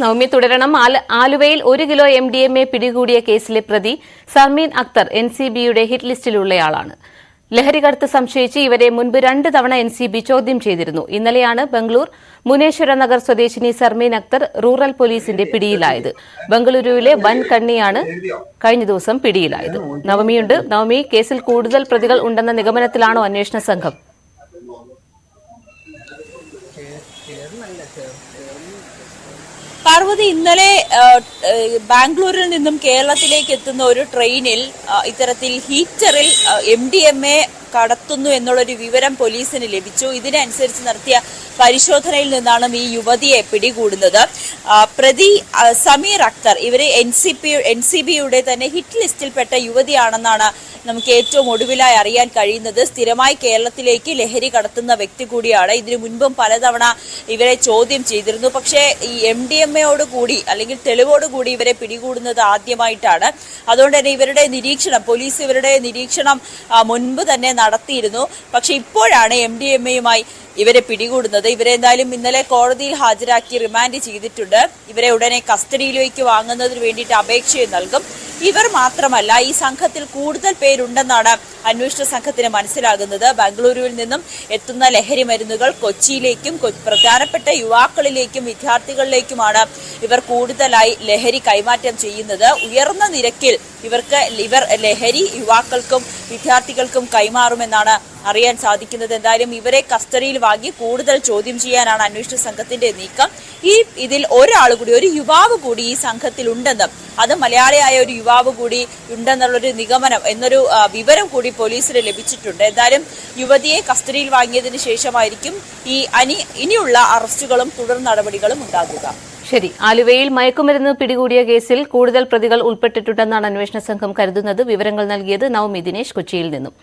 നവമി തുടരണം. ആലുവയിൽ 1 kilo MDMA പിടികൂടിയ കേസിലെ പ്രതി സർമീൻ അക്തർ NCBയുടെ ഹിറ്റ് ലിസ്റ്റിലുള്ളയാളാണ്. ലഹരി കടത്ത് സംശയിച്ച് ഇവരെ മുൻപ് 2 തവണ NCB ചോദ്യം ചെയ്തിരുന്നു. ഇന്നലെയാണ് ബംഗളൂർ മുനേശ്വര നഗർ സ്വദേശിനി സർമീൻ അക്തർ റൂറൽ പോലീസിന്റെ പിടിയിലായത്. ബംഗളൂരുവിലെ വൻ കണ്ണിയാണ് കഴിഞ്ഞ ദിവസം പിടിയിലായത്. നവമിയുണ്ട്. നവമി, കേസിൽ കൂടുതൽ പ്രതികൾ ഉണ്ടെന്ന നിഗമനത്തിലാണോ അന്വേഷണ സംഘം? പാർവതി, ഇന്നലെ ബാംഗ്ലൂരിൽ നിന്നും കേരളത്തിലേക്ക് എത്തുന്ന ഒരു ട്രെയിനിൽ ഇത്തരത്തിൽ ഹീറ്ററിൽ MDMA കടത്തുന്നു എന്നുള്ളൊരു വിവരം പോലീസിന് ലഭിച്ചു. ഇതിനനുസരിച്ച് നടത്തിയ പരിശോധനയിൽ നിന്നാണ് ഈ യുവതിയെ പിടികൂടുന്നത്. പ്രതി സമീർ അക്തർ ഇവര് NCBയുടെ തന്നെ ഹിറ്റ് ലിസ്റ്റിൽപ്പെട്ട യുവതിയാണെന്നാണ് നമുക്ക് ഏറ്റവും ഒടുവിലായി അറിയാൻ കഴിയുന്നത്. സ്ഥിരമായി കേരളത്തിലേക്ക് ലഹരി കടത്തുന്ന വ്യക്തി കൂടിയാണ്. ഇതിനു മുൻപും പലതവണ ഇവരെ ചോദ്യം ചെയ്തിരുന്നു. പക്ഷേ ഈ MDMAയോട് കൂടി അല്ലെങ്കിൽ തെളിവോടുകൂടി ഇവരെ പിടികൂടുന്നത് ആദ്യമായിട്ടാണ്. അതുകൊണ്ട് തന്നെ പോലീസ് ഇവരുടെ നിരീക്ഷണം മുൻപ് തന്നെ നടത്തിയിരുന്നു. പക്ഷെ ഇപ്പോഴാണ് MDMAയുമായി ഇവരെ പിടികൂടുന്നത്. ഇവരെ എന്തായാലും ഇന്നലെ കോടതിയിൽ ഹാജരാക്കി റിമാൻഡ് ചെയ്തിട്ടുണ്ട്. ഇവരെ ഉടനെ കസ്റ്റഡിയിലേക്ക് വാങ്ങുന്നതിന് വേണ്ടിയിട്ട് അപേക്ഷയും നൽകും. ഇവർ മാത്രമല്ല, ഈ സംഘത്തിൽ കൂടുതൽ പേരുണ്ടെന്നാണ് അന്വേഷണ സംഘത്തിന് മനസ്സിലാകുന്നത്. ബാംഗ്ലൂരുവിൽ നിന്നും എത്തുന്ന ലഹരി മരുന്നുകൾ കൊച്ചിയിലേക്കും പ്രധാനപ്പെട്ട യുവാക്കളിലേക്കും വിദ്യാർത്ഥികളിലേക്കുമാണ് ഇവർ കൂടുതലായി ലഹരി കൈമാറ്റം ചെയ്യുന്നത്. ഉയർന്ന നിരക്കിൽ ഇവർ ലഹരി യുവാക്കൾക്കും വിദ്യാർത്ഥികൾക്കും കൈമാറുമെന്നാണ് അറിയാൻ സാധിക്കുന്നത്. എന്തായാലും ഇവരെ കസ്റ്റഡിയിൽ വാങ്ങി കൂടുതൽ ചോദ്യം ചെയ്യാനാണ് അന്വേഷണ സംഘത്തിന്റെ നീക്കം. ഇതിൽ ഒരു യുവാവ് കൂടി ഈ സംഘത്തിൽ ഉണ്ടെന്നും അത് മലയാളിയായ ഒരു യുവാവ് കൂടി ഉണ്ടെന്നുള്ളൊരു നിഗമനം എന്നൊരു വിവരം കൂടി പോലീസിന് ലഭിച്ചിട്ടുണ്ട്. എന്തായാലും യുവതിയെ കസ്റ്റഡിയിൽ വാങ്ങിയതിനു ശേഷമായിരിക്കും ഇനിയുള്ള അറസ്റ്റുകളും തുടർ നടപടികളും ഉണ്ടാകുക. ശരി. ആലുവയിൽ മയക്കുമരുന്ന് പിടികൂടിയ കേസിൽ കൂടുതൽ പ്രതികൾ ഉൾപ്പെട്ടിട്ടുണ്ടെന്നാണ് അന്വേഷണ സംഘം കരുതുന്നത്. വിവരങ്ങൾ നൽകിയത് നവമി ദിനേശ്, കൊച്ചിയിൽ നിന്നും.